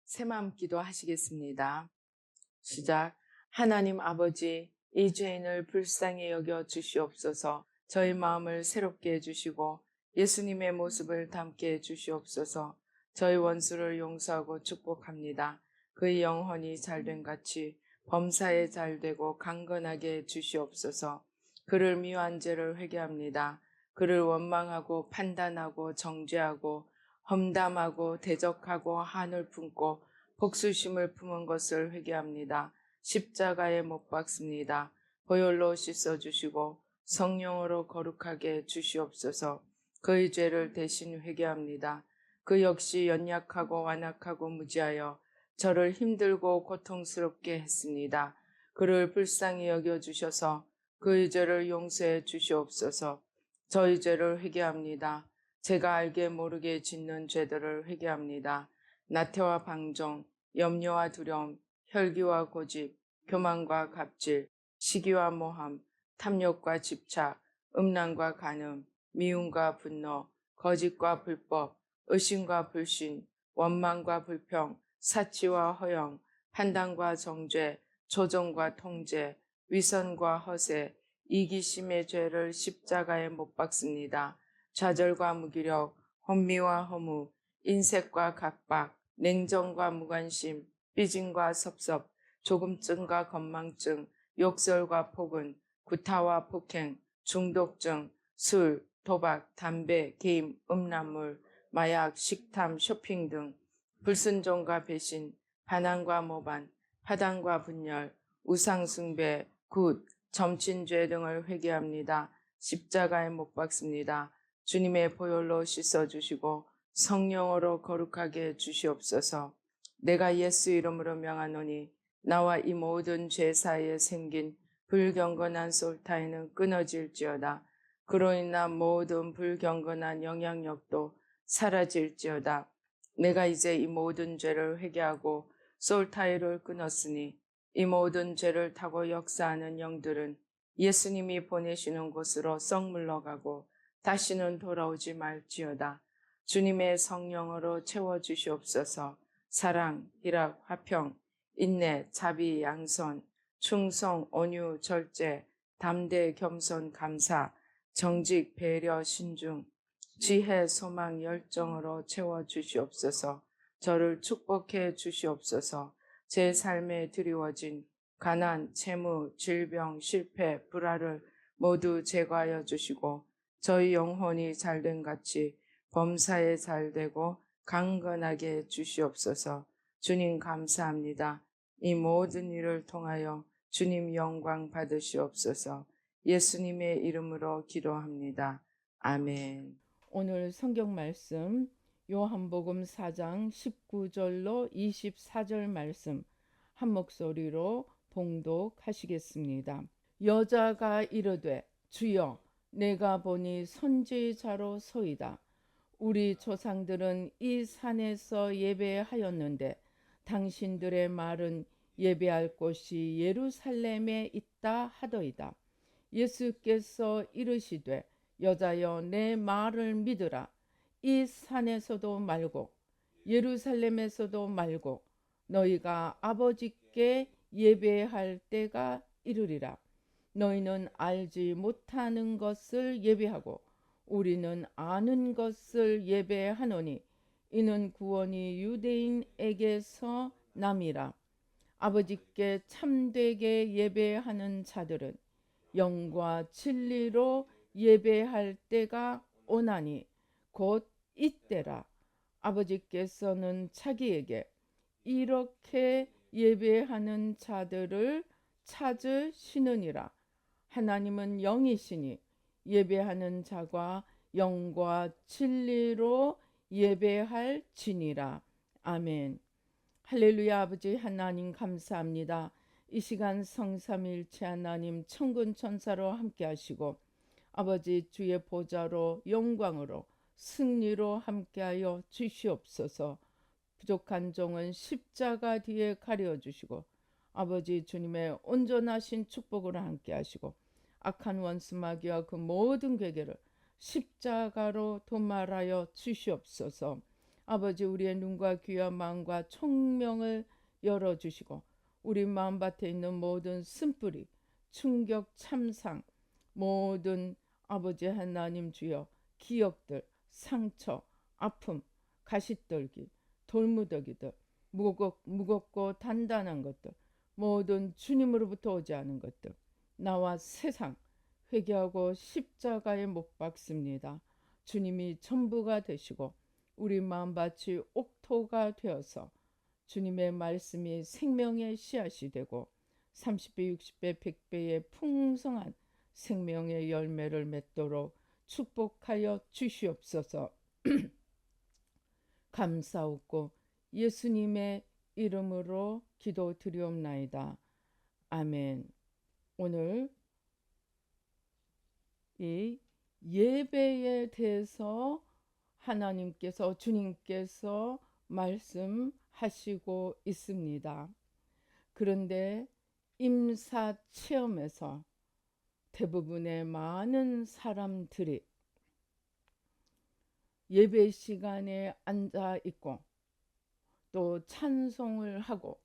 새마음 기도 하시겠습니다. 시작. 하나님 아버지, 이 죄인을 불쌍히 여겨 주시옵소서. 저희 마음을 새롭게 해주시고 예수님의 모습을 담게 해주시옵소서. 저희 원수를 용서하고 축복합니다. 그의 영혼이 잘된 같이 범사에 잘되고 강건하게 해주시옵소서. 그를 미워한 죄를 회개합니다. 그를 원망하고 판단하고 정죄하고 험담하고 대적하고 한을 품고 복수심을 품은 것을 회개합니다. 십자가에 못 박습니다. 보혈로 씻어주시고 성령으로 거룩하게 주시옵소서. 그의 죄를 대신 회개합니다. 그 역시 연약하고 완악하고 무지하여 저를 힘들고 고통스럽게 했습니다. 그를 불쌍히 여겨주셔서 그의 죄를 용서해 주시옵소서. 저희 죄를 회개합니다. 제가 알게 모르게 짓는 죄들을 회개합니다. 나태와 방종, 염려와 두려움, 혈기와 고집, 교만과 갑질, 시기와 모함, 탐욕과 집착, 음란과 간음, 미움과 분노, 거짓과 불법, 의심과 불신, 원망과 불평, 사치와 허영, 판단과 정죄, 조종과 통제, 위선과 허세, 이기심의 죄를 십자가에 못 박습니다. 좌절과 무기력, 혼미와 허무, 인색과 각박, 냉정과 무관심, 삐짐과 섭섭, 조금증과 건망증, 욕설과 폭언, 구타와 폭행, 중독증, 술, 도박, 담배, 게임, 음란물, 마약, 식탐, 쇼핑 등 불순종과 배신, 반항과 모반, 파당과 분열, 우상숭배, 굿, 점친죄 등을 회개합니다. 십자가에 못 박습니다. 주님의 보혈로 씻어주시고 성령으로 거룩하게 해 주시옵소서. 내가 예수 이름으로 명하노니 나와 이 모든 죄 사이에 생긴 불경건한 솔타이는 끊어질지어다. 그로 인한 모든 불경건한 영향력도 사라질지어다. 내가 이제 이 모든 죄를 회개하고 솔타이를 끊었으니 이 모든 죄를 타고 역사하는 영들은 예수님이 보내시는 곳으로 썩 물러가고 다시는 돌아오지 말지어다. 주님의 성령으로 채워주시옵소서. 사랑, 희락, 화평, 인내, 자비, 양선, 충성, 온유, 절제, 담대, 겸손, 감사, 정직, 배려, 신중, 지혜, 소망, 열정으로 채워주시옵소서. 저를 축복해 주시옵소서. 제 삶에 드리워진 가난, 채무, 질병, 실패, 불화를 모두 제거하여 주시고 저희 영혼이 잘된 같이 범사에 잘되고 강건하게 주시옵소서. 주님 감사합니다. 이 모든 일을 통하여 주님 영광 받으시옵소서. 예수님의 이름으로 기도합니다. 아멘. 오늘 성경 말씀 요한복음 4장 19절로 24절 말씀 한 목소리로 봉독하시겠습니다. 여자가 이르되 주여 내가 보니 선지자로 소이다. 우리 조상들은 이 산에서 예배하였는데 당신들의 말은 예배할 곳이 예루살렘에 있다 하더이다. 예수께서 이르시되 여자여 내 말을 믿으라. 이 산에서도 말고 예루살렘에서도 말고 너희가 아버지께 예배할 때가 이르리라. 너희는 알지 못하는 것을 예배하고 우리는 아는 것을 예배하노니 이는 구원이 유대인에게서 남이라. 아버지께 참되게 예배하는 자들은 영과 진리로 예배할 때가 오나니 곧 이때라. 아버지께서는 자기에게 이렇게 예배하는 자들을 찾으시느니라. 하나님은 영이시니 예배하는 자가 영과 진리로 예배할지니라. 아멘. 할렐루야. 아버지 하나님 감사합니다. 이 시간 성삼일체 하나님 천군 천사로 함께 하시고 아버지 주의 보좌로 영광으로 승리로 함께하여 주시옵소서. 부족한 종은 십자가 뒤에 가려주시고 아버지 주님의 온전하신 축복으로 함께 하시고 악한 원수마귀와 그 모든 괴계를 십자가로 도말하여 주시옵소서. 아버지, 우리의 눈과 귀와 마음과 총명을 열어주시고 우리 마음밭에 있는 모든 쓴뿌리, 충격, 참상, 모든 아버지 하나님 주여 기억들, 상처, 아픔, 가시떨기, 돌무더기들, 무겁고 단단한 것들, 모든 주님으로부터 오지 않은 것들, 나와 세상 회개하고 십자가에 못 박습니다. 주님이 전부가 되시고 우리 마음밭이 옥토가 되어서 주님의 말씀이 생명의 씨앗이 되고 30배, 60배, 100배의 풍성한 생명의 열매를 맺도록 축복하여 주시옵소서. 감사하고 예수님의 이름으로 기도드리옵나이다. 아멘. 오늘 이 예배에 대해서 하나님께서 주님께서 말씀하시고 있습니다. 그런데 임사 체험에서 대부분의 많은 사람들이 예배 시간에 앉아 있고 또 찬송을 하고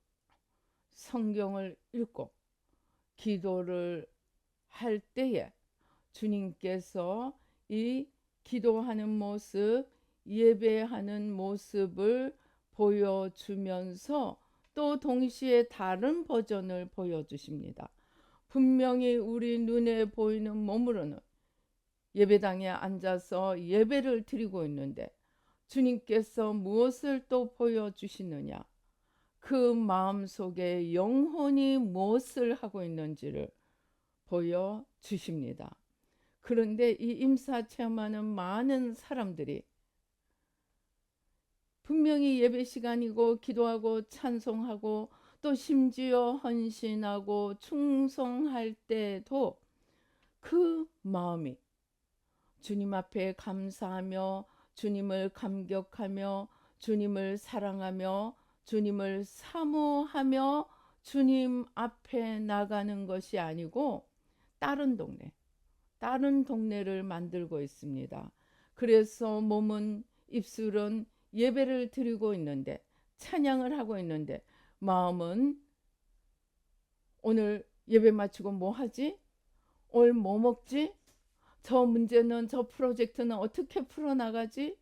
성경을 읽고 기도를 할 때에 주님께서 이 기도하는 모습, 예배하는 모습을 보여주면서 또 동시에 다른 버전을 보여주십니다. 분명히 우리 눈에 보이는 몸으로는 예배당에 앉아서 예배를 드리고 있는데 주님께서 무엇을 또 보여주시느냐? 그 마음속에 영혼이 무엇을 하고 있는지를 보여주십니다. 그런데 이 임사 체험하는 많은 사람들이 분명히 예배 시간이고 기도하고 찬송하고 또 심지어 헌신하고 충성할 때도 그 마음이 주님 앞에 감사하며 주님을 감격하며 주님을 사랑하며 주님을 사모하며 주님 앞에 나가는 것이 아니고 다른 동네를 만들고 있습니다. 그래서 몸은, 입술은 예배를 드리고 있는데, 찬양을 하고 있는데, 마음은 오늘 예배 마치고 뭐 하지? 오늘 뭐 먹지? 저 문제는, 저 프로젝트는 어떻게 풀어나가지?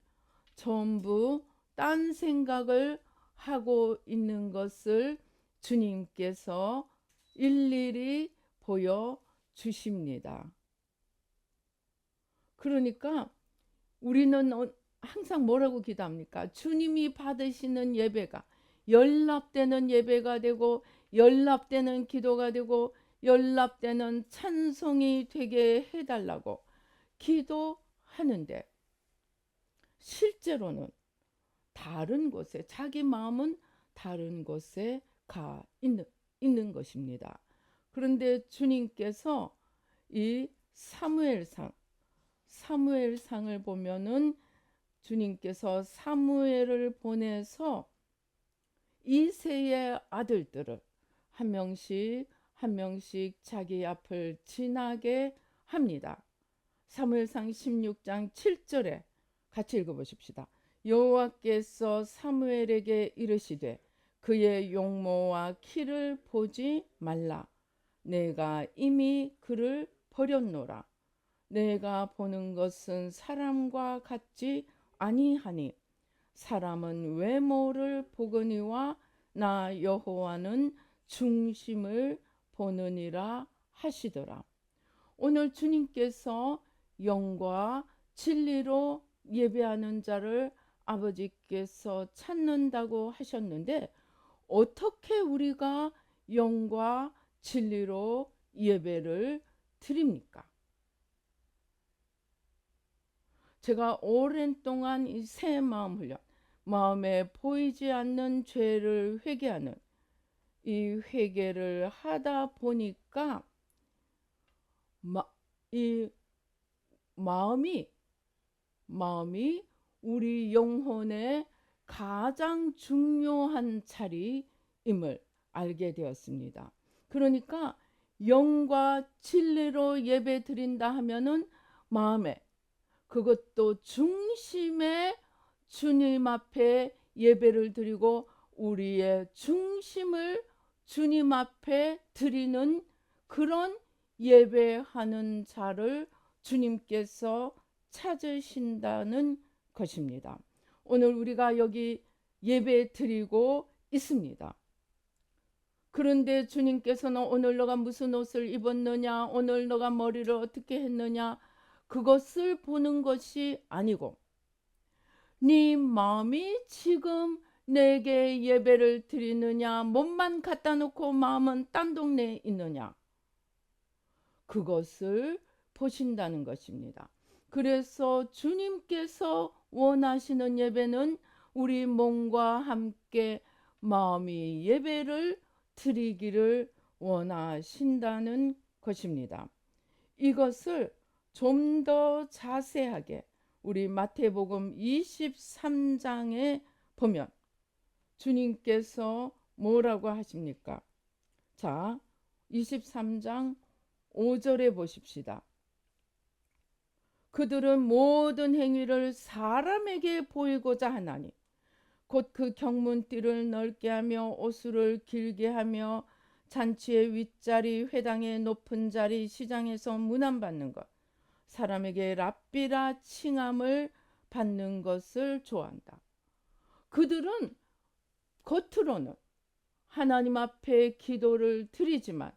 전부 딴 생각을 하고 있는 것을 주님께서 일일이 보여주십니다. 그러니까 우리는 항상 뭐라고 기도합니까? 주님이 받으시는 예배가 연락되는 예배가 되고 연락되는 기도가 되고 연락되는 찬송이 되게 해달라고 기도하는데 실제로는 다른 곳에, 자기 마음은 다른 곳에 가 있는 것입니다. 그런데 주님께서 이 사무엘상을 보면은 주님께서 사무엘을 보내서 이새의 아들들을 한 명씩 자기 앞을 지나게 합니다. 사무엘상 16장 7절에 같이 읽어보십시다. 여호와께서 사무엘에게 이르시되 그의 용모와 키를 보지 말라. 내가 이미 그를 버렸노라. 내가 보는 것은 사람과 같지 아니하니 사람은 외모를 보거니와 나 여호와는 중심을 보느니라 하시더라. 오늘 주님께서 영과 진리로 예배하는 자를 아버지께서 찾는다고 하셨는데 어떻게 우리가 영과 진리로 예배를 드립니까? 제가 오랜 동안 이 새 마음 훈련, 마음에 보이지 않는 죄를 회개하는 이 회개를 하다 보니까 이 마음이 우리 영혼의 가장 중요한 자리임을 알게 되었습니다. 그러니까 영과 진리로 예배 드린다 하면은 마음에, 그것도 중심에 주님 앞에 예배를 드리고 우리의 중심을 주님 앞에 드리는 그런 예배하는 자를 주님께서 찾으신다는 것입니다. 오늘 우리가 여기 예배 드리고 있습니다. 그런데 주님께서는 오늘 너가 무슨 옷을 입었느냐, 오늘 너가 머리를 어떻게 했느냐, 그것을 보는 것이 아니고 네 마음이 지금 내게 예배를 드리느냐, 몸만 갖다 놓고 마음은 딴 동네에 있느냐, 그것을 보신다는 것입니다. 그래서 주님께서 원하시는 예배는 우리 몸과 함께 마음이 예배를 드리기를 원하신다는 것입니다. 이것을 좀 더 자세하게 우리 마태복음 23장에 보면 주님께서 뭐라고 하십니까? 자, 23장 5절에 보십시다. 그들은 모든 행위를 사람에게 보이고자 하나니 곧 그 경문띠를 넓게 하며 옷을 길게 하며 잔치의 윗자리, 회당의 높은 자리, 시장에서 문안받는 것, 사람에게 랍비라 칭함을 받는 것을 좋아한다. 그들은 겉으로는 하나님 앞에 기도를 드리지만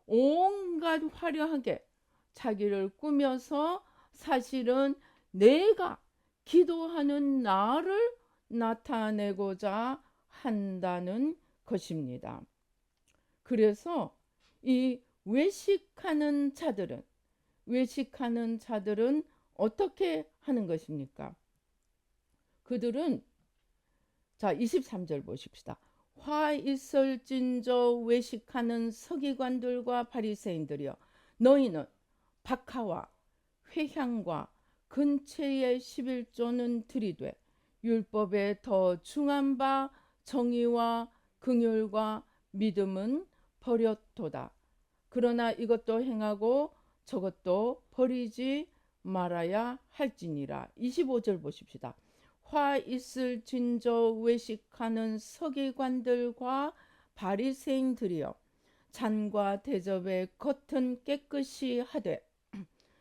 온갖 화려하게 자기를 꾸며서 사실은 내가 기도하는 나를 나타내고자 한다는 것입니다. 그래서 이 외식하는 자들은 어떻게 하는 것입니까? 그들은 자 23절 보십시다. 화 있을진저 외식하는 서기관들과 바리새인들이여, 너희는 박하와 회향과 근체의 11조는 들이되 율법에 더 중한 바 정의와 긍휼과 믿음은 버렸도다. 그러나 이것도 행하고 저것도 버리지 말아야 할지니라. 25절 보십시다. 화 있을 진저 외식하는 서기관들과 바리새인들이여, 잔과 대접의 겉은 깨끗이 하되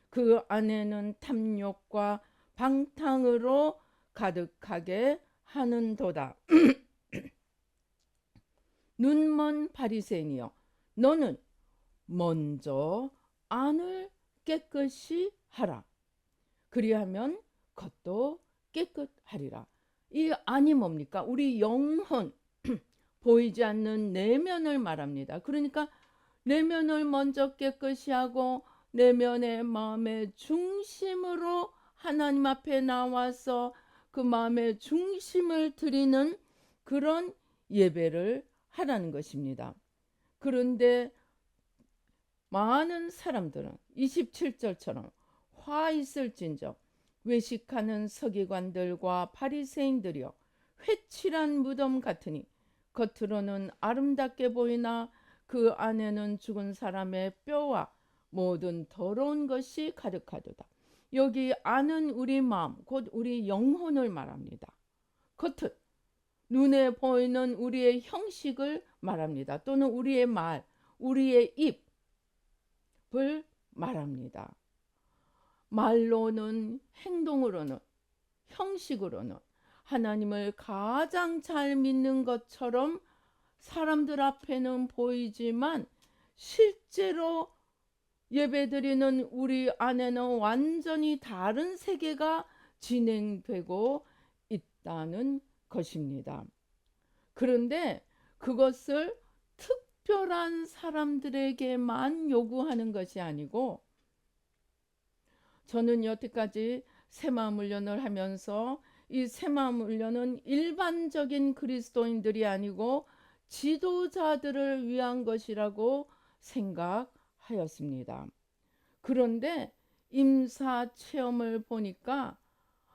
그 안에는 탐욕과 방탕으로 가득하게 하는도다. 눈먼 바리새인이여, 너는 먼저 안을 깨끗이 하라. 그리하면 겉도 깨끗하리라. 이 안이 뭡니까? 우리 영혼, 보이지 않는 내면을 말합니다. 그러니까 내면을 먼저 깨끗이 하고 내면의 마음의 중심으로 하나님 앞에 나와서 그 마음의 중심을 드리는 그런 예배를 하라는 것입니다. 그런데 많은 사람들은 27절처럼 화 있을진저 외식하는 서기관들과 바리새인들이여, 회칠한 무덤 같으니 겉으로는 아름답게 보이나 그 안에는 죽은 사람의 뼈와 모든 더러운 것이 가득하도다. 여기 안은 우리 마음, 곧 우리 영혼을 말합니다. 겉은 눈에 보이는 우리의 형식을 말합니다. 또는 우리의 말, 우리의 입을 말합니다. 말로는, 행동으로는, 형식으로는 하나님을 가장 잘 믿는 것처럼 사람들 앞에는 보이지만 실제로 예배드리는 우리 안에는 완전히 다른 세계가 진행되고 있다는 것입니다. 그런데 그것을 특별한 사람들에게만 요구하는 것이 아니고, 저는 여태까지 새마음 훈련을 하면서 이 새마음 훈련은 일반적인 그리스도인들이 아니고 지도자들을 위한 것이라고 생각하였습니다. 그런데 임사 체험을 보니까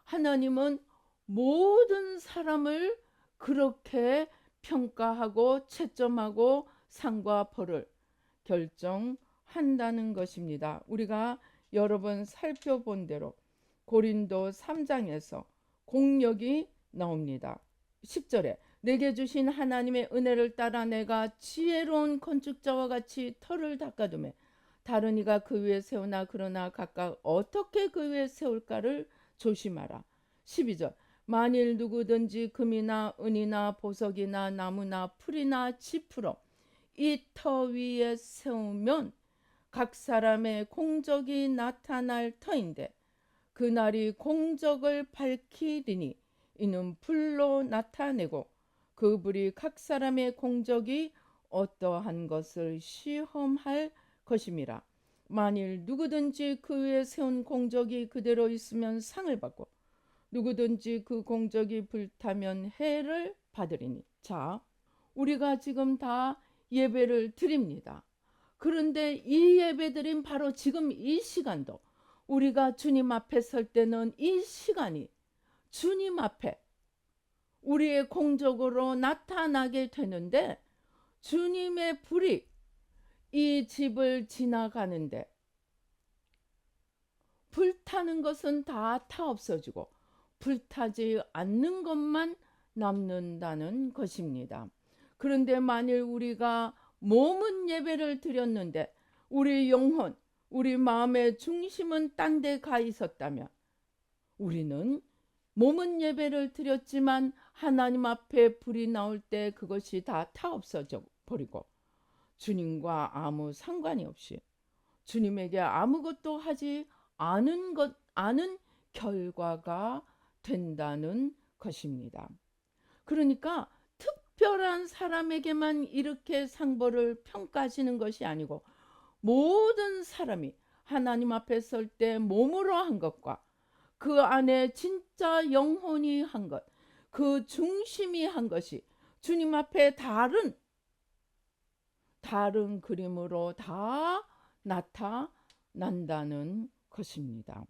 하나님은 모든 사람을 그렇게 평가하고 채점하고 상과 벌을 결정한다는 것입니다. 우리가 여러 번 살펴본 대로 고린도 3장에서 공력이 나옵니다. 10절에 내게 주신 하나님의 은혜를 따라 내가 지혜로운 건축자와 같이 터를 닦아두매 다른 이가 그 위에 세우나 그러나 각각 어떻게 그 위에 세울까를 조심하라. 12절 만일 누구든지 금이나 은이나 보석이나 나무나 풀이나 지푸로 이 터 위에 세우면 각 사람의 공적이 나타날 터인데 그날이 공적을 밝히리니 이는 불로 나타내고 그 불이 각 사람의 공적이 어떠한 것을 시험할 것임이라. 만일 누구든지 그 위에 세운 공적이 그대로 있으면 상을 받고 누구든지 그 공적이 불타면 해를 받으리니. 자, 우리가 지금 다 예배를 드립니다. 그런데 이 예배드림 바로 지금 이 시간도 우리가 주님 앞에 설 때는 이 시간이 주님 앞에 우리의 공적으로 나타나게 되는데 주님의 불이 이 집을 지나가는데 불타는 것은 다 없어지고 불타지 않는 것만 남는다는 것입니다. 그런데 만일 우리가 몸은 예배를 드렸는데 우리 영혼, 우리 마음의 중심은 딴 데 가 있었다면 우리는 몸은 예배를 드렸지만 하나님 앞에 불이 나올 때 그것이 다 없어져 버리고 주님과 아무 상관이 없이 주님에게 아무것도 하지 않은 결과가 된다는 것입니다. 그러니까 특별한 사람에게만 이렇게 상벌을 평가하시는 것이 아니고 모든 사람이 하나님 앞에 설 때 몸으로 한 것과 그 안에 진짜 영혼이 한 것, 그 중심이 한 것이 주님 앞에 다른 그림으로 다 나타난다는 것입니다.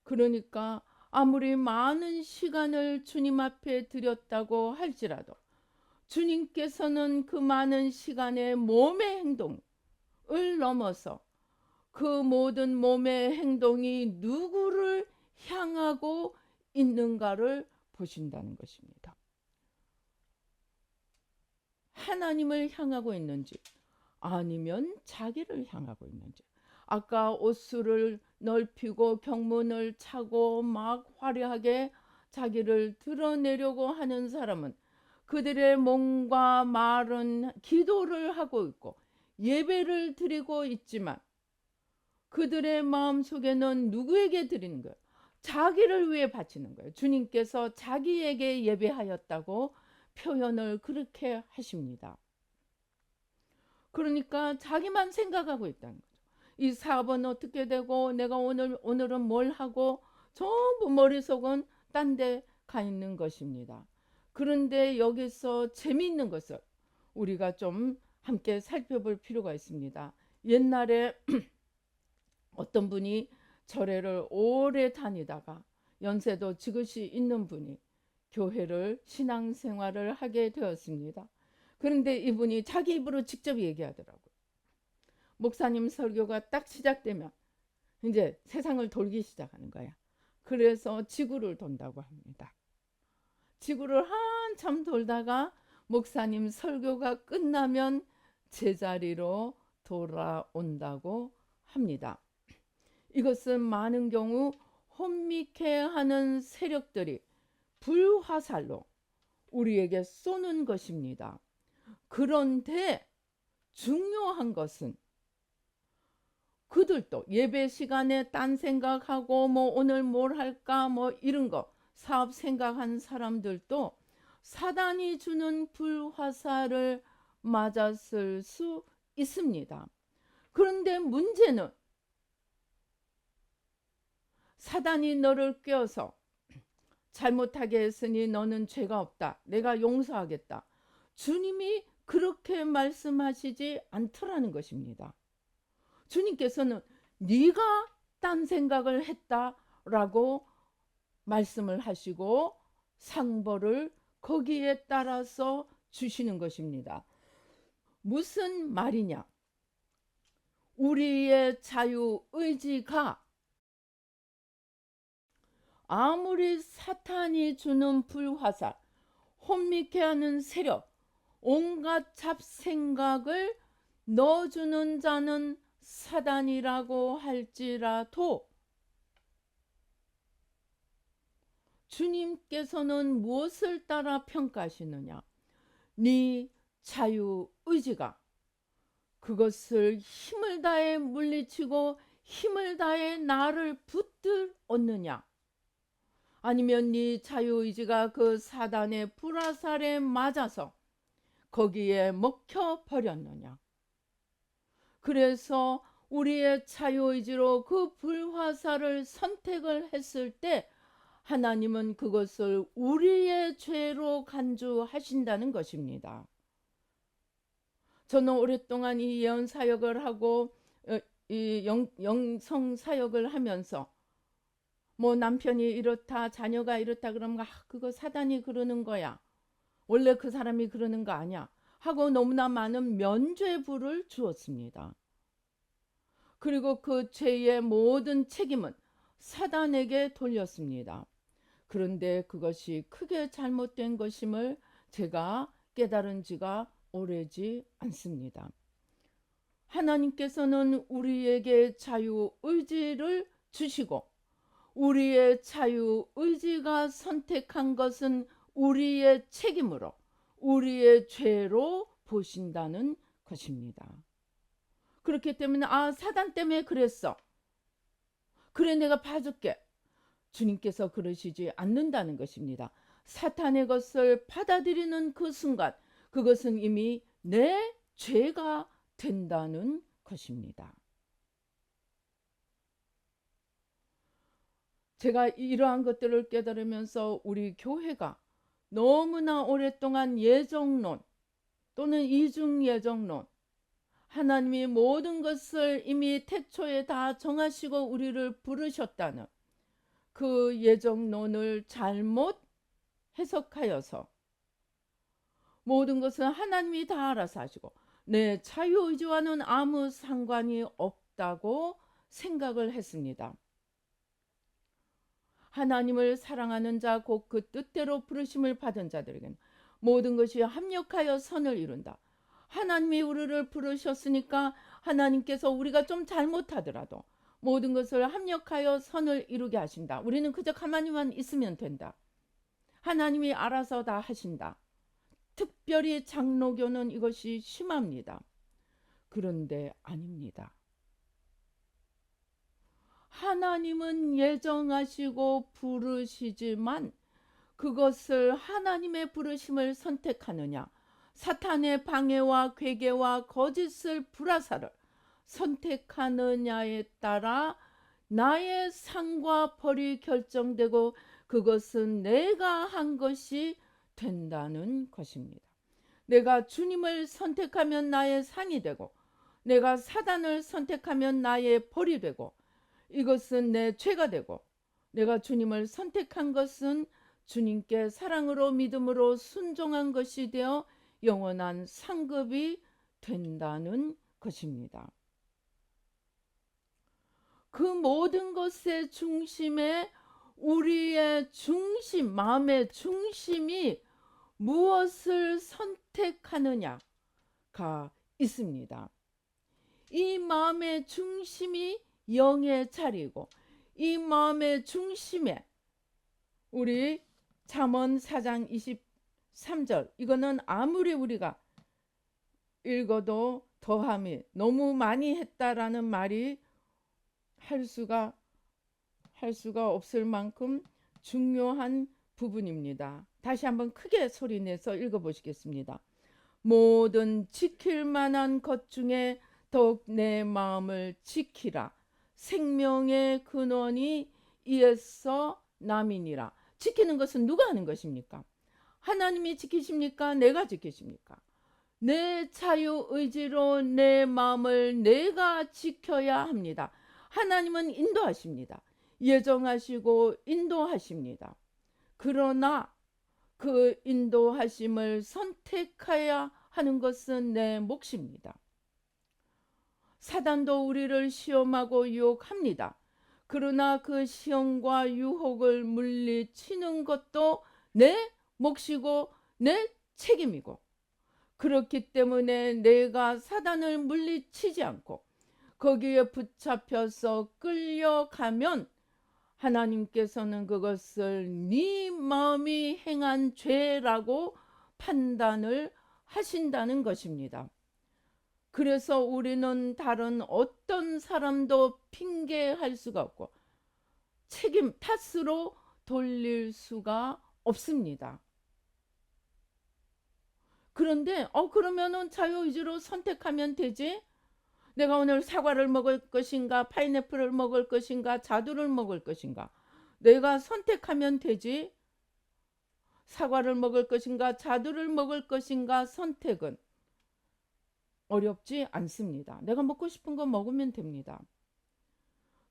그러니까 아무리 많은 시간을 주님 앞에 드렸다고 할지라도 주님께서는 그 많은 시간의 몸의 행동을 넘어서 그 모든 몸의 행동이 누구를 향하고 있는가를 보신다는 것입니다. 하나님을 향하고 있는지 아니면 자기를 향하고 있는지. 아까 옷수를 넓히고 경문을 차고 막 화려하게 자기를 드러내려고 하는 사람은 그들의 몸과 말은 기도를 하고 있고 예배를 드리고 있지만 그들의 마음속에는 누구에게 드리는 거예요? 자기를 위해 바치는 거예요. 주님께서 자기에게 예배하였다고 표현을 그렇게 하십니다. 그러니까 자기만 생각하고 있다는 거죠. 이 사업은 어떻게 되고 내가 오늘은 뭘 하고 전부 머릿속은 딴 데 가 있는 것입니다. 그런데 여기서 재미있는 것을 우리가 좀 함께 살펴볼 필요가 있습니다. 옛날에 어떤 분이 절에를 오래 다니다가 연세도 지긋이 있는 분이 교회를 신앙생활을 하게 되었습니다. 그런데 이분이 자기 입으로 직접 얘기하더라고요. 목사님 설교가 딱 시작되면 이제 세상을 돌기 시작하는 거야. 그래서 지구를 돈다고 합니다. 지구를 한참 돌다가 목사님 설교가 끝나면 제자리로 돌아온다고 합니다. 이것은 많은 경우 혼미케하는 세력들이 불화살로 우리에게 쏘는 것입니다. 그런데 중요한 것은 그들도 예배 시간에 딴 생각하고 뭐 오늘 뭘 할까 뭐 이런 거 사업 생각한 사람들도 사단이 주는 불화살을 맞았을 수 있습니다. 그런데 문제는 사단이 너를 꿰어서 잘못하게 했으니 너는 죄가 없다. 내가 용서하겠다. 주님이 그렇게 말씀하시지 않더라는 것입니다. 주님께서는 네가 딴 생각을 했다라고 말씀을 하시고 상벌을 거기에 따라서 주시는 것입니다. 무슨 말이냐? 우리의 자유의지가 아무리 사탄이 주는 불화살, 혼미케 하는 세력, 온갖 잡생각을 넣어주는 자는 사단이라고 할지라도 주님께서는 무엇을 따라 평가하시느냐? 네 자유의지가 그것을 힘을 다해 물리치고 힘을 다해 나를 붙들었느냐? 아니면 네 자유의지가 그 사단의 불화살에 맞아서 거기에 먹혀 버렸느냐? 그래서 우리의 자유의지로 그 불화살을 선택을 했을 때 하나님은 그것을 우리의 죄로 간주하신다는 것입니다. 저는 오랫동안 이 예언 사역을 하고 이 영성 사역을 하면서 뭐 남편이 이렇다, 자녀가 이렇다 그러면 그거 사단이 그러는 거야. 원래 그 사람이 그러는 거 아니야. 하고 너무나 많은 면죄부를 주었습니다. 그리고 그 죄의 모든 책임은 사단에게 돌렸습니다. 그런데 그것이 크게 잘못된 것임을 제가 깨달은 지가 오래지 않습니다. 하나님께서는 우리에게 자유의지를 주시고 우리의 자유의지가 선택한 것은 우리의 책임으로 우리의 죄로 보신다는 것입니다. 그렇기 때문에 사단 때문에 그랬어. 그래 내가 봐줄게. 주님께서 그러시지 않는다는 것입니다. 사탄의 것을 받아들이는 그 순간 그것은 이미 내 죄가 된다는 것입니다. 제가 이러한 것들을 깨달으면서 우리 교회가 너무나 오랫동안 예정론 또는 이중예정론, 하나님이 모든 것을 이미 태초에 다 정하시고 우리를 부르셨다는 그 예정론을 잘못 해석하여서 모든 것은 하나님이 다 알아서 하시고 내 자유의지와는 아무 상관이 없다고 생각을 했습니다. 하나님을 사랑하는 자 곧 그 뜻대로 부르심을 받은 자들에게는 모든 것이 합력하여 선을 이룬다. 하나님이 우리를 부르셨으니까 하나님께서 우리가 좀 잘못하더라도 모든 것을 합력하여 선을 이루게 하신다. 우리는 그저 가만히만 있으면 된다. 하나님이 알아서 다 하신다. 특별히 장로교는 이것이 심합니다. 그런데 아닙니다. 하나님은 예정하시고 부르시지만 그것을 하나님의 부르심을 선택하느냐, 사탄의 방해와 괴계와 거짓을 불화살을 선택하느냐에 따라 나의 상과 벌이 결정되고 그것은 내가 한 것이 된다는 것입니다. 내가 주님을 선택하면 나의 상이 되고 내가 사단을 선택하면 나의 벌이 되고 이것은 내 죄가 되고 내가 주님을 선택한 것은 주님께 사랑으로 믿음으로 순종한 것이 되어 영원한 상급이 된다는 것입니다. 그 모든 것의 중심에 우리의 중심, 마음의 중심이 무엇을 선택하느냐가 있습니다. 이 마음의 중심이 영의 자리이고 이 마음의 중심에 우리 잠언 4장 23절 이거는 아무리 우리가 읽어도 더함이 너무 많이 했다라는 말이 할 수가 없을 만큼 중요한 부분입니다. 다시 한번 크게 소리내서 읽어보시겠습니다. 모든 지킬 만한 것 중에 더욱 내 마음을 지키라. 생명의 근원이 이에서 남이니라. 지키는 것은 누가 하는 것입니까? 하나님이 지키십니까? 내가 지키십니까? 내 자유의지로 내 마음을 내가 지켜야 합니다. 하나님은 인도하십니다. 예정하시고 인도하십니다. 그러나 그 인도하심을 선택해야 하는 것은 내 몫입니다. 사단도 우리를 시험하고 유혹합니다. 그러나 그 시험과 유혹을 물리치는 것도 내 몫이고 내 책임이고, 그렇기 때문에 내가 사단을 물리치지 않고 거기에 붙잡혀서 끌려가면 하나님께서는 그것을 네 마음이 행한 죄라고 판단을 하신다는 것입니다. 그래서 우리는 다른 어떤 사람도 핑계할 수가 없고 책임 탓으로 돌릴 수가 없습니다. 그런데 그러면은 자유의지로 선택하면 되지? 내가 오늘 사과를 먹을 것인가, 파인애플을 먹을 것인가, 자두를 먹을 것인가, 내가 선택하면 되지. 사과를 먹을 것인가, 자두를 먹을 것인가, 선택은 어렵지 않습니다. 내가 먹고 싶은 거 먹으면 됩니다.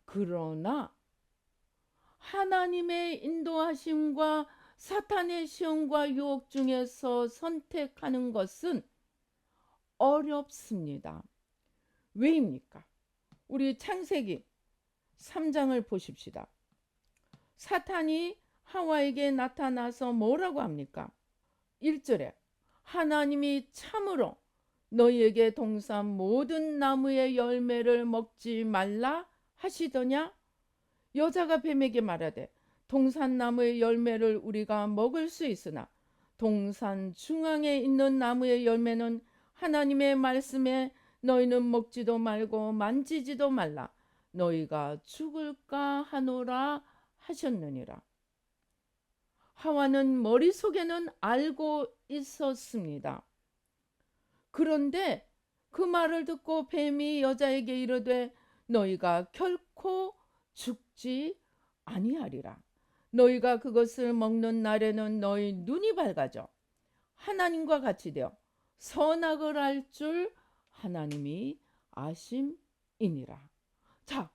그러나 하나님의 인도하심과 사탄의 시험과 유혹 중에서 선택하는 것은 어렵습니다. 왜입니까? 우리 창세기 3장을 보십시다. 사탄이 하와에게 나타나서 뭐라고 합니까? 1절에 하나님이 참으로 너희에게 동산 모든 나무의 열매를 먹지 말라 하시더냐? 여자가 뱀에게 말하되 동산 나무의 열매를 우리가 먹을 수 있으나 동산 중앙에 있는 나무의 열매는 하나님의 말씀에 너희는 먹지도 말고 만지지도 말라 너희가 죽을까 하노라 하셨느니라. 하와는 머릿속에는 알고 있었습니다. 그런데 그 말을 듣고 뱀이 여자에게 이르되 너희가 결코 죽지 아니하리라. 너희가 그것을 먹는 날에는 너희 눈이 밝아져 하나님과 같이 되어 선악을 알 줄 하나님이 아심이니라. 자,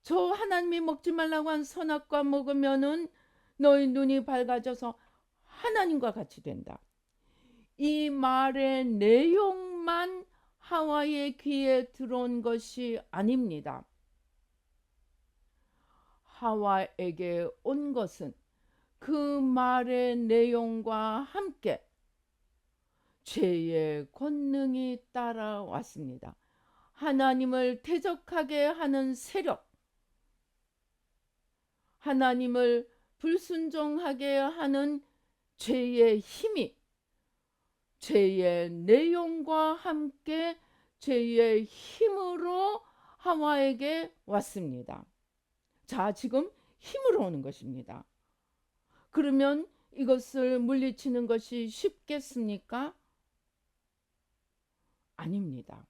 저 하나님이 먹지 말라고 한 선악과 먹으면은 너희 눈이 밝아져서 하나님과 같이 된다. 이 말의 내용만 하와의 귀에 들어온 것이 아닙니다. 하와에게 온 것은 그 말의 내용과 함께 죄의 권능이 따라왔습니다. 하나님을 대적하게 하는 세력, 하나님을 불순종하게 하는 죄의 힘이 죄의 내용과 함께 죄의 힘으로 하와에게 왔습니다. 자, 지금 힘으로 오는 것입니다. 그러면 이것을 물리치는 것이 쉽겠습니까? 아닙니다.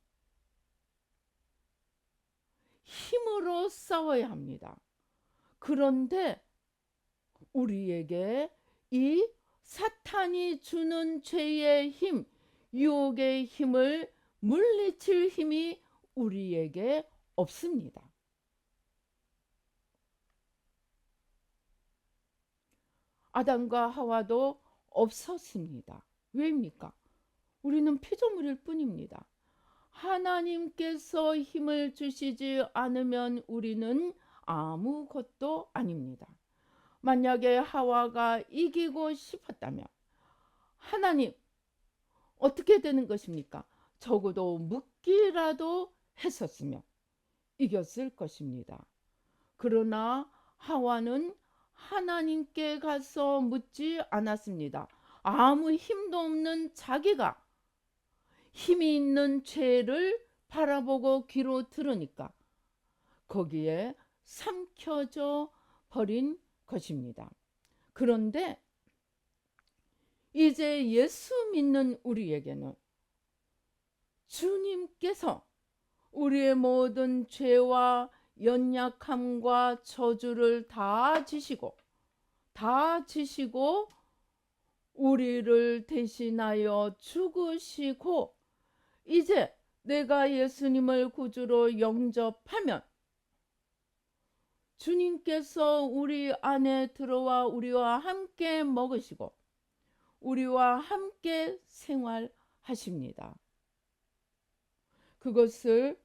힘으로 싸워야 합니다. 그런데 우리에게 이 사탄이 주는 죄의 힘, 유혹의 힘을 물리칠 힘이 우리에게 없습니다. 아담과 하와도 없었습니다. 왜입니까? 우리는 피조물일 뿐입니다. 하나님께서 힘을 주시지 않으면 우리는 아무것도 아닙니다. 만약에 하와가 이기고 싶었다면 하나님 어떻게 되는 것입니까? 적어도 묻기라도 했었으면 이겼을 것입니다. 그러나 하와는 하나님께 가서 묻지 않았습니다. 아무 힘도 없는 자기가 힘이 있는 죄를 바라보고 귀로 들으니까 거기에 삼켜져 버린 것입니다. 그런데 이제 예수 믿는 우리에게는 주님께서 우리의 모든 죄와 연약함과 저주를 다 지시고 우리를 대신하여 죽으시고 이제 내가 예수님을 구주로 영접하면 주님께서 우리 안에 들어와 우리와 함께 먹으시고 우리와 함께 생활하십니다. 그것을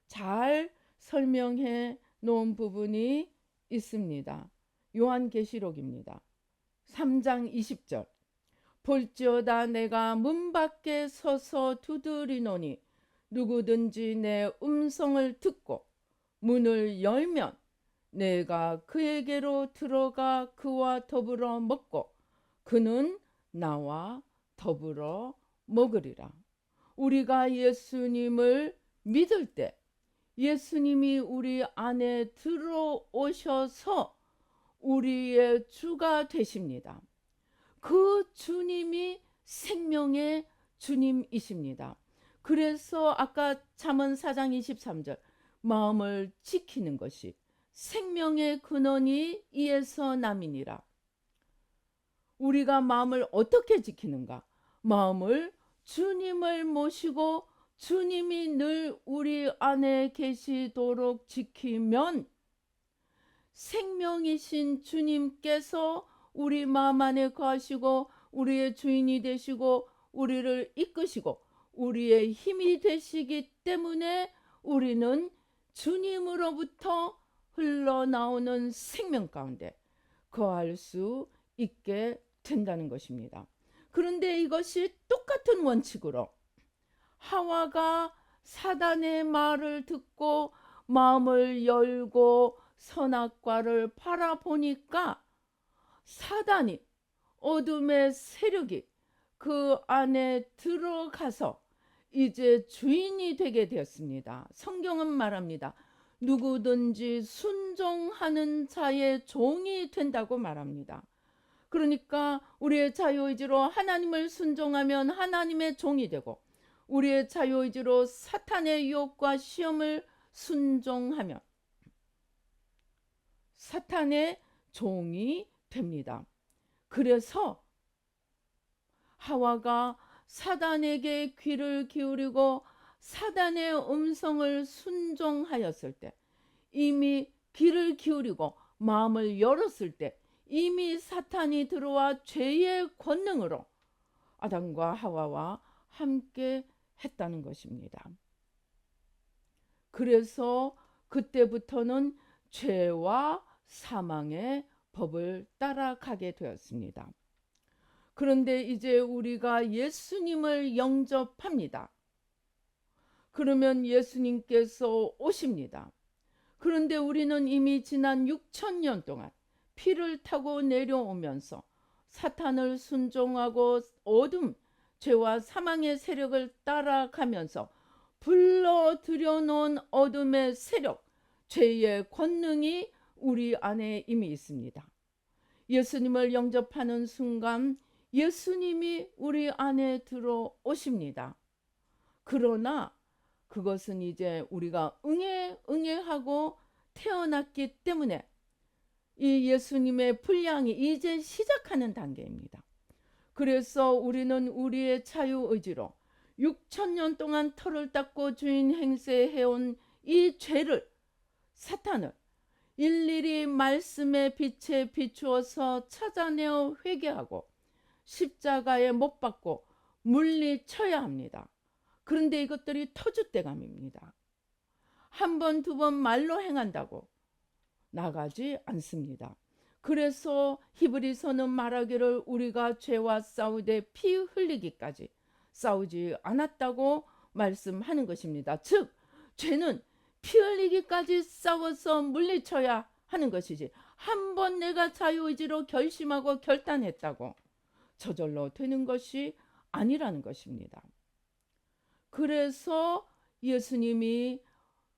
잘 설명해 놓은 부분이 있습니다. 요한계시록입니다. 3장 20절. 볼지어다 내가 문 밖에 서서 두드리노니 누구든지 내 음성을 듣고 문을 열면 내가 그에게로 들어가 그와 더불어 먹고 그는 나와 더불어 먹으리라. 우리가 예수님을 믿을 때 예수님이 우리 안에 들어오셔서 우리의 주가 되십니다. 그 주님이 생명의 주님이십니다. 그래서 아까 잠언 4장 23절 마음을 지키는 것이 생명의 근원이 이에서 남이니라. 우리가 마음을 어떻게 지키는가? 마음을 주님을 모시고 주님이 늘 우리 안에 계시도록 지키면 생명이신 주님께서 우리 마음 안에 거하시고 우리의 주인이 되시고 우리를 이끄시고 우리의 힘이 되시기 때문에 우리는 주님으로부터 흘러나오는 생명 가운데 거할 수 있게 된다는 것입니다. 그런데 이것이 똑같은 원칙으로 하와가 사단의 말을 듣고 마음을 열고 선악과를 바라보니까 사단이 어둠의 세력이 그 안에 들어가서 이제 주인이 되게 되었습니다. 성경은 말합니다. 누구든지 순종하는 자의 종이 된다고 말합니다. 그러니까 우리의 자유의지로 하나님을 순종하면 하나님의 종이 되고 우리의 자유의지로 사탄의 유혹과 시험을 순종하면 사탄의 종이 됩니다. 그래서 하와가 사단에게 귀를 기울이고 사단의 음성을 순종하였을 때 이미 귀를 기울이고 마음을 열었을 때 이미 사탄이 들어와 죄의 권능으로 아담과 하와와 함께 했다는 것입니다. 그래서 그때부터는 죄와 사망의 법을 따라가게 되었습니다. 그런데 이제 우리가 예수님을 영접합니다. 그러면 예수님께서 오십니다. 그런데 우리는 이미 지난 6,000년 동안 피를 타고 내려오면서 사탄을 순종하고 어둠, 죄와 사망의 세력을 따라가면서 불러들여 놓은 어둠의 세력, 죄의 권능이 우리 안에 이미 있습니다. 예수님을 영접하는 순간 예수님이 우리 안에 들어오십니다. 그러나 그것은 이제 우리가 응애하고 태어났기 때문에 이 예수님의 분량이 이제 시작하는 단계입니다. 그래서 우리는 우리의 자유의지로 6,000년 동안 털을 닦고 주인 행세해온 이 죄를, 사탄을 일일이 말씀의 빛에 비추어서 찾아내어 회개하고 십자가에 못 박고 물리쳐야 합니다. 그런데 이것들이 터줏대감입니다. 한 번, 두 번 말로 행한다고 나가지 않습니다. 그래서 히브리서는 말하기를 우리가 죄와 싸우되 피 흘리기까지 싸우지 않았다고 말씀하는 것입니다. 즉 죄는 피 흘리기까지 싸워서 물리쳐야 하는 것이지 한 번 내가 자유의지로 결심하고 결단했다고 저절로 되는 것이 아니라는 것입니다. 그래서 예수님이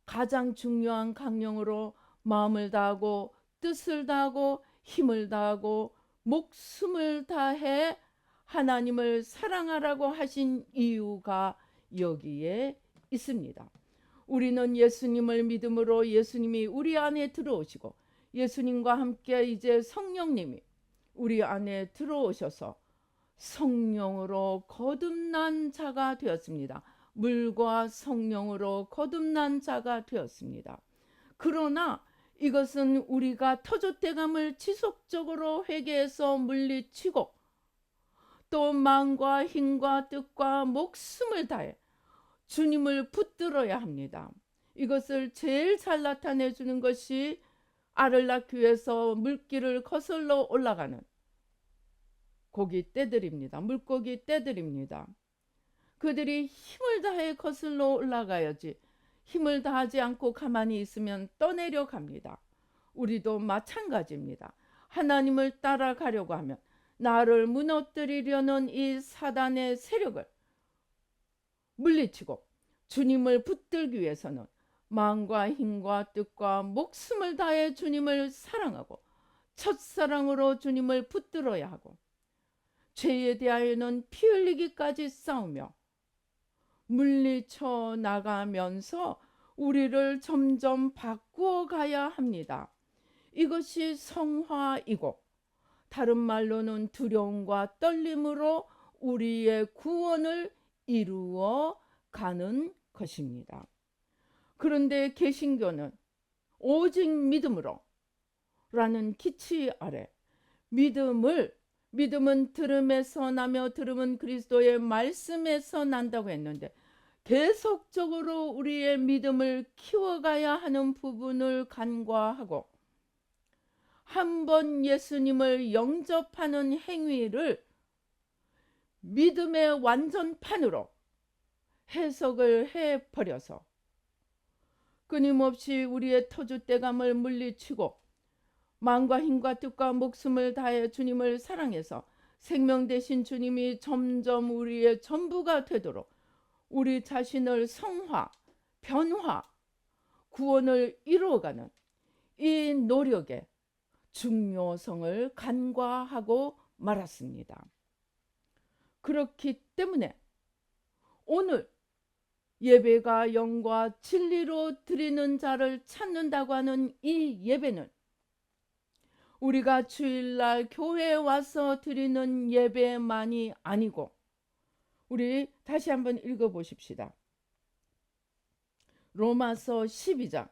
가장 중요한 강령으로 마음을 다하고 뜻을 다하고 힘을 다하고 목숨을 다해 하나님을 사랑하라고 하신 이유가 여기에 있습니다. 우리는 예수님을 믿음으로 예수님이 우리 안에 들어오시고 예수님과 함께 이제 성령님이 우리 안에 들어오셔서 성령으로 거듭난 자가 되었습니다. 물과 성령으로 거듭난 자가 되었습니다. 그러나 이것은 우리가 터줏대감을 지속적으로 회개해서 물리치고 또 마음과 힘과 뜻과 목숨을 다해 주님을 붙들어야 합니다. 이것을 제일 잘 나타내 주는 것이 알을 낳기 위해서 물길을 거슬러 올라가는 고기 떼들입니다. 물고기 떼들입니다. 그들이 힘을 다해 거슬러 올라가야지 힘을 다하지 않고 가만히 있으면 떠내려 갑니다. 우리도 마찬가지입니다. 하나님을 따라가려고 하면 나를 무너뜨리려는 이 사단의 세력을 물리치고 주님을 붙들기 위해서는 마음과 힘과 뜻과 목숨을 다해 주님을 사랑하고 첫사랑으로 주님을 붙들어야 하고 죄에 대하여는 피 흘리기까지 싸우며 물리쳐 나가면서 우리를 점점 바꾸어 가야 합니다. 이것이 성화이고 다른 말로는 두려움과 떨림으로 우리의 구원을 이루어 가는 것입니다. 그런데 개신교는 오직 믿음으로 라는 기치 아래 믿음은 들음에서 나며 들음은 그리스도의 말씀에서 난다고 했는데 계속적으로 우리의 믿음을 키워가야 하는 부분을 간과하고 한번 예수님을 영접하는 행위를 믿음의 완전판으로 해석을 해버려서 끊임없이 우리의 터줏대감을 물리치고 마음과 힘과 뜻과 목숨을 다해 주님을 사랑해서 생명 되신 주님이 점점 우리의 전부가 되도록 우리 자신을 성화, 변화, 구원을 이루어가는 이 노력에 중요성을 간과하고 말았습니다. 그렇기 때문에 오늘 예배가 영과 진리로 드리는 자를 찾는다고 하는 이 예배는 우리가 주일날 교회에 와서 드리는 예배만이 아니고 우리 다시 한번 읽어보십시다. 로마서 12장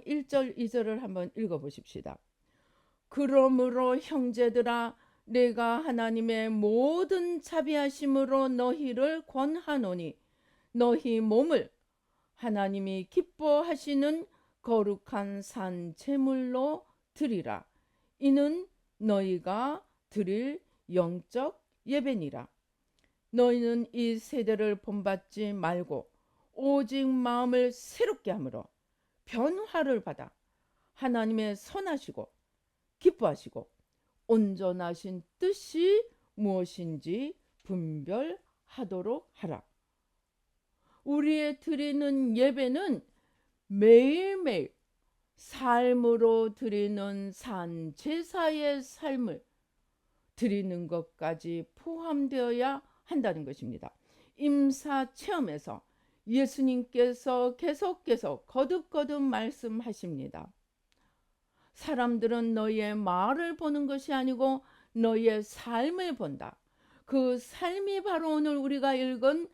1절 2절을 한번 읽어보십시다. 그러므로 형제들아 내가 하나님의 모든 자비하심으로 너희를 권하노니 너희 몸을 하나님이 기뻐하시는 거룩한 산 제물로 드리라. 이는 너희가 드릴 영적 예배니라. 너희는 이 세대를 본받지 말고 오직 마음을 새롭게 함으로 변화를 받아 하나님의 선하시고 기뻐하시고 온전하신 뜻이 무엇인지 분별하도록 하라. 우리의 드리는 예배는 매일매일 삶으로 드리는 산 제사의 삶을 드리는 것까지 포함되어야 한다는 것입니다. 임사 체험에서 예수님께서 계속 거듭 말씀하십니다. 사람들은 너희의 말을 보는 것이 아니고 너희의 삶을 본다. 그 삶이 바로 오늘 우리가 읽은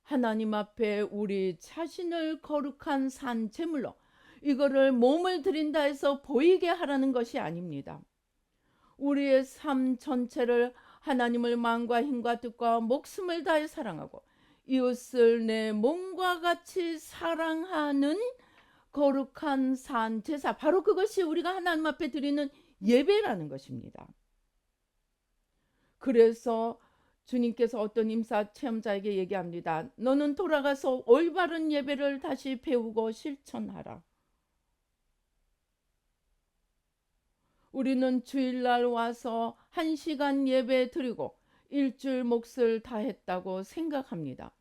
하나님 앞에 우리 자신을 거룩한 산 제물로 이거를 몸을 드린다 해서 보이게 하라는 것이 아닙니다. 우리의 삶 전체를 하나님을 마음과 힘과 뜻과 목숨을 다해 사랑하고 이웃을 내 몸과 같이 사랑하는 거룩한 산 제사, 바로 그것이 우리가 하나님 앞에 드리는 예배라는 것입니다. 그래서 주님께서 어떤 임사 체험자에게 얘기합니다. 너는 돌아가서 올바른 예배를 다시 배우고 실천하라. 우리는 주일날 와서 1시간 예배 드리고 일주일 몫을 다했다고 생각합니다.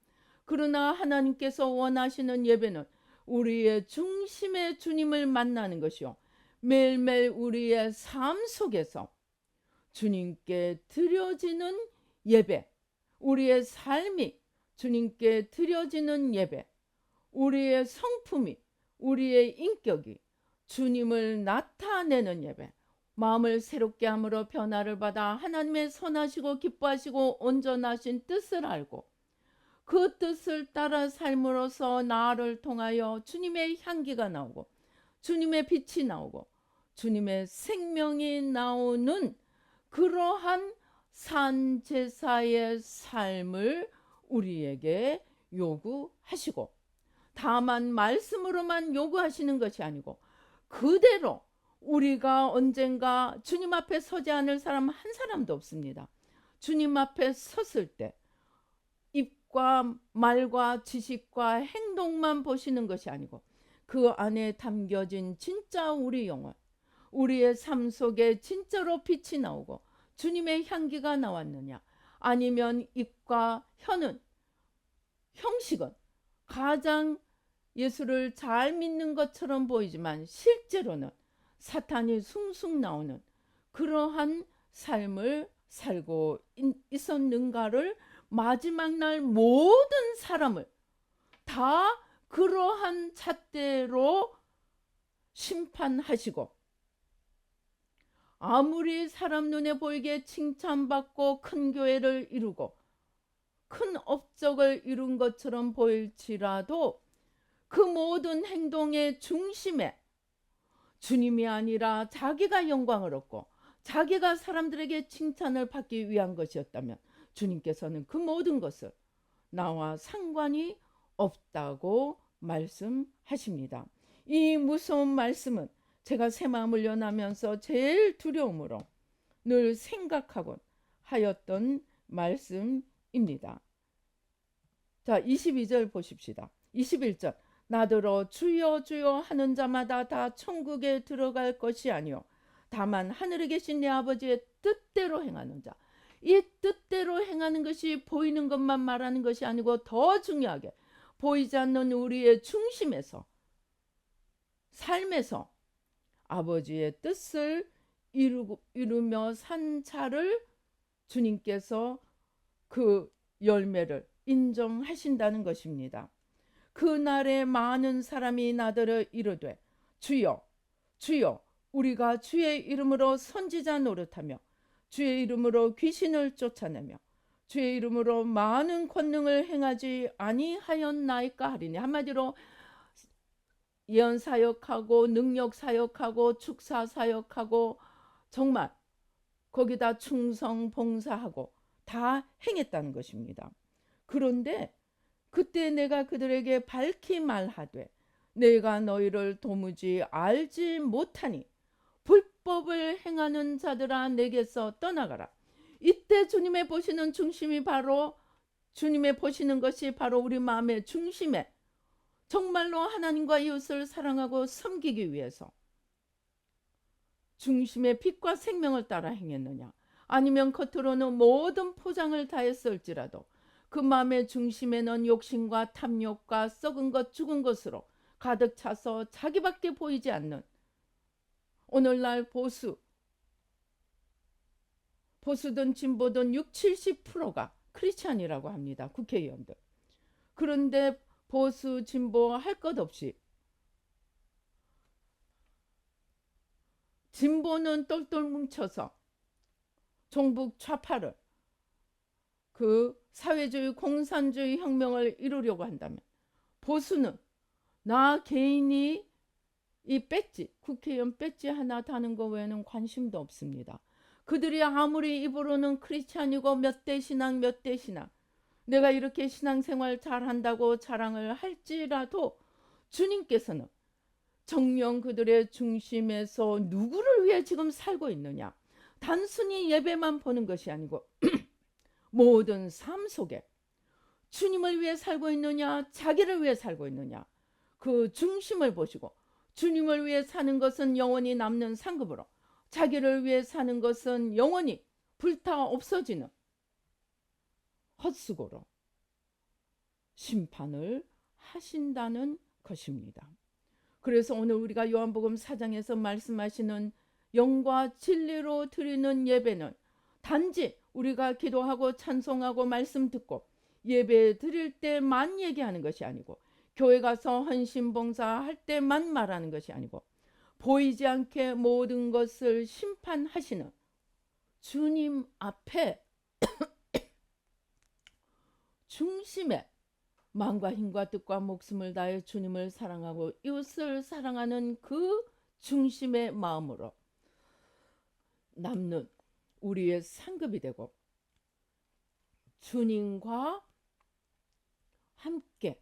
그러나 하나님께서 원하시는 예배는 우리의 중심의 주님을 만나는 것이요, 매일매일 우리의 삶 속에서 주님께 드려지는 예배, 우리의 삶이 주님께 드려지는 예배, 우리의 성품이, 우리의 인격이 주님을 나타내는 예배, 마음을 새롭게 함으로 변화를 받아 하나님의 선하시고 기뻐하시고 온전하신 뜻을 알고 그 뜻을 따라 삶으로써 나를 통하여 주님의 향기가 나오고 주님의 빛이 나오고 주님의 생명이 나오는 그러한 산제사의 삶을 우리에게 요구하시고, 다만 말씀으로만 요구하시는 것이 아니고 그대로 우리가 언젠가 주님 앞에 서지 않을 사람 한 사람도 없습니다. 주님 앞에 섰을 때 입과 말과 지식과 행동만 보시는 것이 아니고 그 안에 담겨진 진짜 우리 영혼, 우리의 삶 속에 진짜로 빛이 나오고 주님의 향기가 나왔느냐, 아니면 입과 혀는, 형식은 가장 예수를 잘 믿는 것처럼 보이지만 실제로는 사탄이 숭숭 나오는 그러한 삶을 살고 있었는가를 마지막 날 모든 사람을 다 그러한 잣대로 심판하시고, 아무리 사람 눈에 보이게 칭찬받고 큰 교회를 이루고 큰 업적을 이룬 것처럼 보일지라도 그 모든 행동의 중심에 주님이 아니라 자기가 영광을 얻고 자기가 사람들에게 칭찬을 받기 위한 것이었다면 주님께서는 그 모든 것을 나와 상관이 없다고 말씀하십니다. 이 무서운 말씀은 제가 새 마음을 연하면서 제일 두려움으로 늘 생각하곤 하였던 말씀입니다. 자, 22절 보십시다. 21절, 나더러 주여 주여 하는 자마다 다 천국에 들어갈 것이 아니요 다만 하늘에 계신 내 아버지의 뜻대로 행하는 자. 이 뜻대로 행하는 것이 보이는 것만 말하는 것이 아니고 더 중요하게 보이지 않는 우리의 중심에서, 삶에서 아버지의 뜻을 이루며 산 자를 주님께서 그 열매를 인정하신다는 것입니다. 그날에 많은 사람이 나더러 이르되 주여 주여 우리가 주의 이름으로 선지자 노릇하며 주의 이름으로 귀신을 쫓아내며 주의 이름으로 많은 권능을 행하지 아니하였나이까 하리니. 한마디로 예언 사역하고 능력 사역하고 축사 사역하고 정말 거기다 충성 봉사하고 다 행했다는 것입니다. 그런데 그때 내가 그들에게 밝히 말하되 내가 너희를 도무지 알지 못하니 불법을 행하는 자들아 내게서 떠나가라. 이때 주님의 보시는 중심이 바로, 주님의 보시는 것이 바로 우리 마음의 중심에 정말로 하나님과 이웃을 사랑하고 섬기기 위해서 중심의 빛과 생명을 따라 행했느냐, 아니면 겉으로는 모든 포장을 다했을지라도 그 마음의 중심에는 욕심과 탐욕과 썩은 것 죽은 것으로 가득 차서 자기밖에 보이지 않는, 오늘날 보수든 진보든 60-70%가 크리스찬이라고 합니다. 국회의원들. 그런데 보수 진보 할 것 없이 진보는 똘똘 뭉쳐서 종북 좌파를, 그 사회주의 공산주의 혁명을 이루려고 한다면, 보수는 나 개인이 이 배지, 국회의원 배지 하나 다는 거 외에는 관심도 없습니다. 그들이 아무리 입으로는 크리스찬이고 몇 대 신앙 몇 대 신앙, 내가 이렇게 신앙생활 잘한다고 자랑을 할지라도 주님께서는 정녕 그들의 중심에서 누구를 위해 지금 살고 있느냐, 단순히 예배만 보는 것이 아니고 모든 삶 속에 주님을 위해 살고 있느냐, 자기를 위해 살고 있느냐, 그 중심을 보시고 주님을 위해 사는 것은 영원히 남는 상급으로, 자기를 위해 사는 것은 영원히 불타 없어지는 헛수고로 심판을 하신다는 것입니다. 그래서 오늘 우리가 요한복음 4장에서 말씀하시는 영과 진리로 드리는 예배는 단지 우리가 기도하고 찬송하고 말씀 듣고 예배 드릴 때만 얘기하는 것이 아니고, 교회 가서 헌신봉사할 때만 말하는 것이 아니고, 보이지 않게 모든 것을 심판하시는 주님 앞에 중심에 마음과 힘과 뜻과 목숨을 다해 주님을 사랑하고 이웃을 사랑하는 그 중심의 마음으로 남는 우리의 상급이 되고, 주님과 함께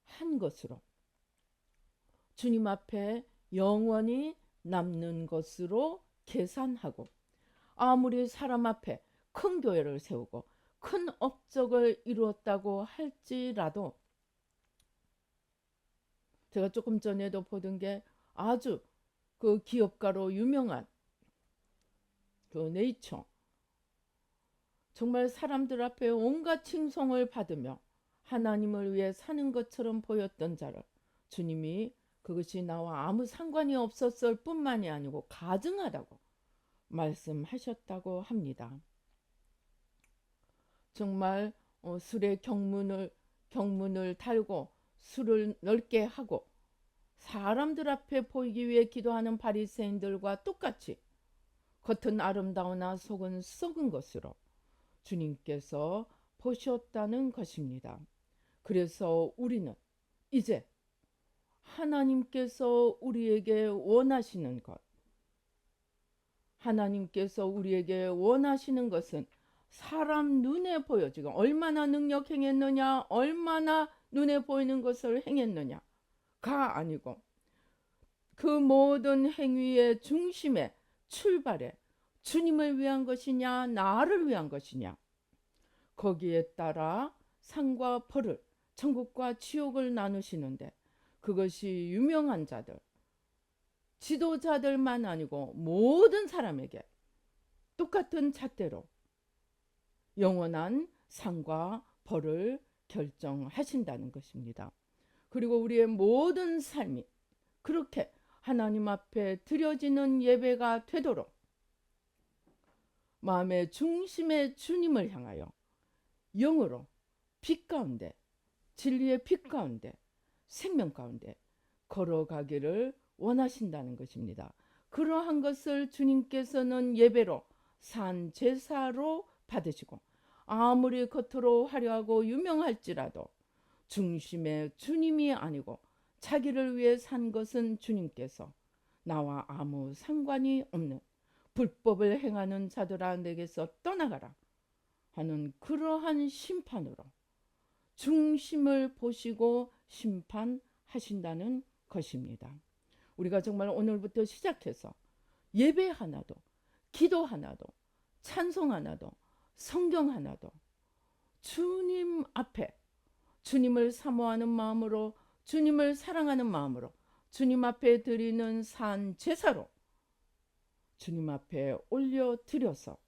한 것으로 주님 앞에 영원히 남는 것으로 계산하고, 아무리 사람 앞에 큰 교회를 세우고 큰 업적을 이루었다고 할지라도, 제가 조금 전에도 보던 게 아주 그 기업가로 유명한 그 네이처, 정말 사람들 앞에 온갖 칭송을 받으며 하나님을 위해 사는 것처럼 보였던 자를 주님이 그것이 나와 아무 상관이 없었을 뿐만이 아니고 가증하다고 말씀하셨다고 합니다. 정말 술의 경문을 달고 술을 넓게 하고 사람들 앞에 보이기 위해 기도하는 바리새인들과 똑같이 겉은 아름다우나 속은 썩은 것으로 주님께서 보셨다는 것입니다. 그래서 우리는 이제 하나님께서 우리에게 원하시는 것, 하나님께서 우리에게 원하시는 것은 사람 눈에 보여지고 얼마나 능력 행했느냐, 얼마나 눈에 보이는 것을 행했느냐가 아니고, 그 모든 행위의 중심에 출발해 주님을 위한 것이냐 나를 위한 것이냐, 거기에 따라 상과 벌을, 천국과 지옥을 나누시는데, 그것이 유명한 자들, 지도자들만 아니고 모든 사람에게 똑같은 잣대로 영원한 상과 벌을 결정하신다는 것입니다. 그리고 우리의 모든 삶이 그렇게 하나님 앞에 드려지는 예배가 되도록 마음의 중심에 주님을 향하여 영으로 빛 가운데, 진리의 빛 가운데, 생명 가운데 걸어가기를 원하신다는 것입니다. 그러한 것을 주님께서는 예배로, 산 제사로 받으시고, 아무리 겉으로 화려하고 유명할지라도 중심에 주님이 아니고 자기를 위해 산 것은 주님께서 나와 아무 상관이 없는 불법을 행하는 자들아 내게서 떠나가라 하는 그러한 심판으로 중심을 보시고 심판하신다는 것입니다. 우리가 정말 오늘부터 시작해서 예배 하나도, 기도 하나도, 찬송 하나도, 성경 하나도 주님 앞에 주님을 사모하는 마음으로, 주님을 사랑하는 마음으로 주님 앞에 드리는 산 제사로 주님 앞에 올려드려서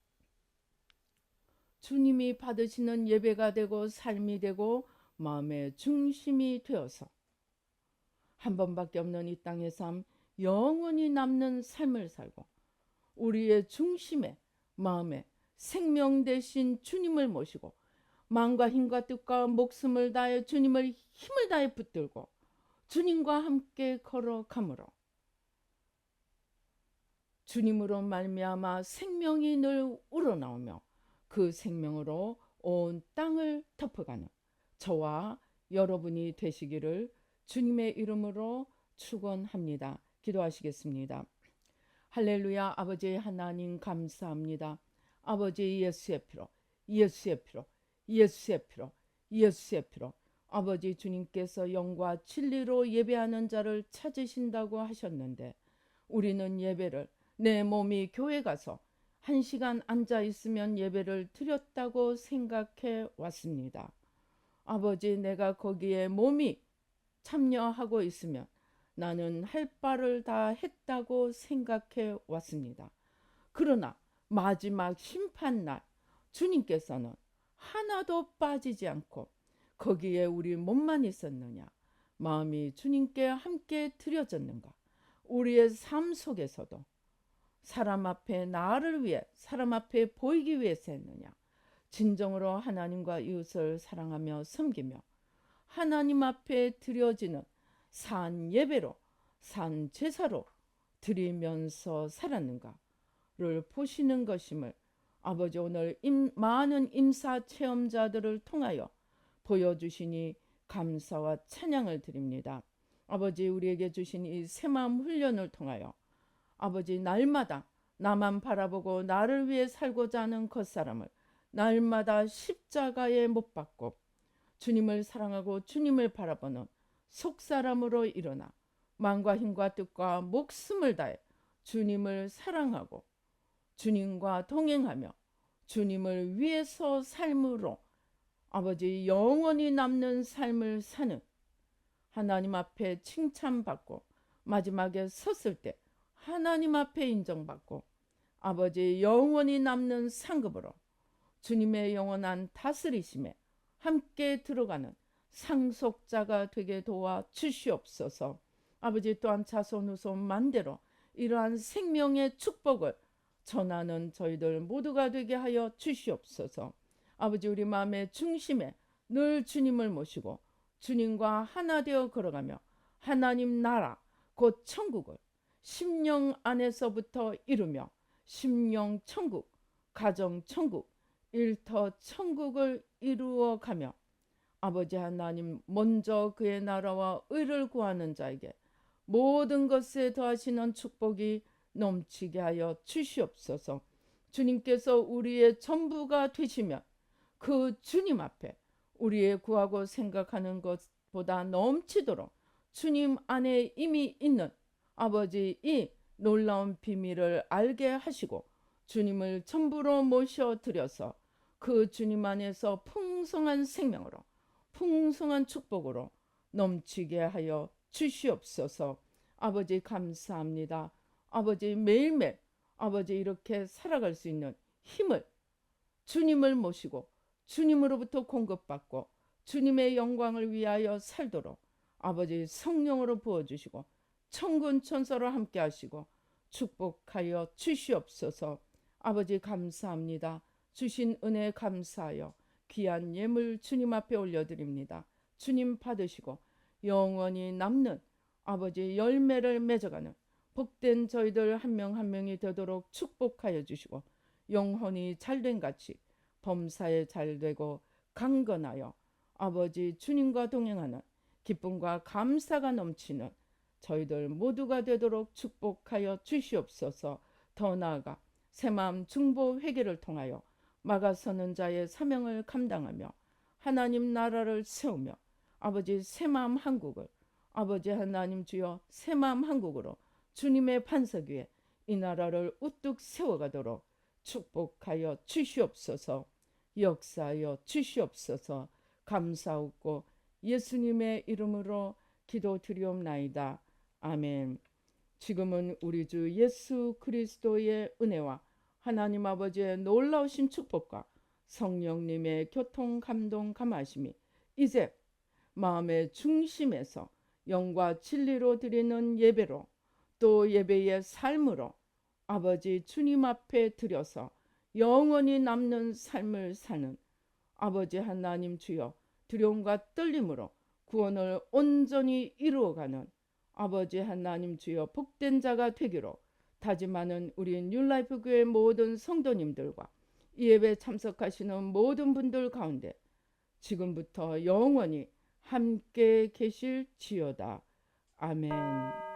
주님이 받으시는 예배가 되고 삶이 되고 마음의 중심이 되어서 한 번밖에 없는 이 땅의 삶, 영원히 남는 삶을 살고 우리의 중심에, 마음에 생명 되신 주님을 모시고 마음과 힘과 뜻과 목숨을 다해 주님을 힘을 다해 붙들고 주님과 함께 걸어가므로 주님으로 말미암아 생명이 늘 우러나오며 그 생명으로 온 땅을 덮어가는 저와 여러분이 되시기를 주님의 이름으로 축원합니다. 기도하시겠습니다. 할렐루야. 아버지 하나님 감사합니다. 아버지 예수의 피로, 예수의 피로, 예수의 피로, 예수의 피로, 아버지 주님께서 영과 진리로 예배하는 자를 찾으신다고 하셨는데, 우리는 예배를, 내 몸이 교회 가서 1시간 앉아 있으면 예배를 드렸다고 생각해 왔습니다. 아버지, 내가 거기에 몸이 참여하고 있으면 나는 할 바를 다 했다고 생각해 왔습니다. 그러나 마지막 심판날 주님께서는 하나도 빠지지 않고 거기에 우리 몸만 있었느냐, 마음이 주님께 함께 드려졌는가, 우리의 삶 속에서도 사람 앞에 나를 위해, 사람 앞에 보이기 위해서 했느냐, 진정으로 하나님과 이웃을 사랑하며 섬기며 하나님 앞에 드려지는 산 예배로, 산 제사로 드리면서 살았는가를 보시는 것임을 아버지 오늘 많은 임사 체험자들을 통하여 보여주시니 감사와 찬양을 드립니다. 아버지, 우리에게 주신 이 새마음 훈련을 통하여 아버지 날마다 나만 바라보고 나를 위해 살고자 하는 겉사람을 날마다 십자가에 못 박고 주님을 사랑하고 주님을 바라보는 속사람으로 일어나 마음과 힘과 뜻과 목숨을 다해 주님을 사랑하고 주님과 동행하며 주님을 위해서 삶으로 아버지 영원히 남는 삶을 사는 하나님 앞에 칭찬받고 마지막에 섰을 때 하나님 앞에 인정받고 아버지 영원히 남는 상급으로 주님의 영원한 다스리심에 함께 들어가는 상속자가 되게 도와 주시옵소서. 아버지 또한 자손 후손 만대로 이러한 생명의 축복을 전하는 저희들 모두가 되게 하여 주시옵소서. 아버지 우리 마음의 중심에 늘 주님을 모시고 주님과 하나 되어 걸어가며 하나님 나라 곧 천국을 심령 안에서부터 이루며 심령 천국, 가정 천국, 일터 천국을 이루어가며 아버지 하나님 먼저 그의 나라와 의를 구하는 자에게 모든 것에 더하시는 축복이 넘치게 하여 주시옵소서. 주님께서 우리의 전부가 되시면 그 주님 앞에 우리의 구하고 생각하는 것보다 넘치도록 주님 안에 이미 있는 아버지 이 놀라운 비밀을 알게 하시고 주님을 전부로 모셔드려서 그 주님 안에서 풍성한 생명으로 풍성한 축복으로 넘치게 하여 주시옵소서. 아버지 감사합니다. 아버지 매일매일 아버지 이렇게 살아갈 수 있는 힘을 주님을 모시고 주님으로부터 공급받고 주님의 영광을 위하여 살도록 아버지 성령으로 부어주시고 천군 천사로 함께 하시고 축복하여 주시옵소서. 아버지 감사합니다. 주신 은혜 감사하여 귀한 예물 주님 앞에 올려드립니다. 주님 받으시고 영원히 남는 아버지 열매를 맺어가는 복된 저희들 한 명 한 명이 되도록 축복하여 주시고 영혼이 잘된 같이 범사에 잘되고 강건하여 아버지 주님과 동행하는 기쁨과 감사가 넘치는 저희들 모두가 되도록 축복하여 주시옵소서. 더 나아가 새마음 중보 회개를 통하여 막아서는 자의 사명을 감당하며 하나님 나라를 세우며 아버지 새마음 한국을 아버지 하나님 주여 새마음 한국으로 주님의 반석 위에 이 나라를 우뚝 세워가도록 축복하여 주시옵소서. 역사하여 주시옵소서. 감사하고 예수님의 이름으로 기도드리옵나이다. 아멘. 지금은 우리 주 예수 그리스도의 은혜와 하나님 아버지의 놀라우신 축복과 성령님의 교통 감동 감하심이 이제 마음의 중심에서 영과 진리로 드리는 예배로 또 예배의 삶으로 아버지 주님 앞에 드려서 영원히 남는 삶을 사는 아버지 하나님 주여 두려움과 떨림으로 구원을 온전히 이루어가는 아버지 하나님 주여 복된 자가 되기로 다짐하는 우리 뉴라이프 교회 모든 성도님들과 이 예배에 참석하시는 모든 분들 가운데 지금부터 영원히 함께 계실지어다. 아멘.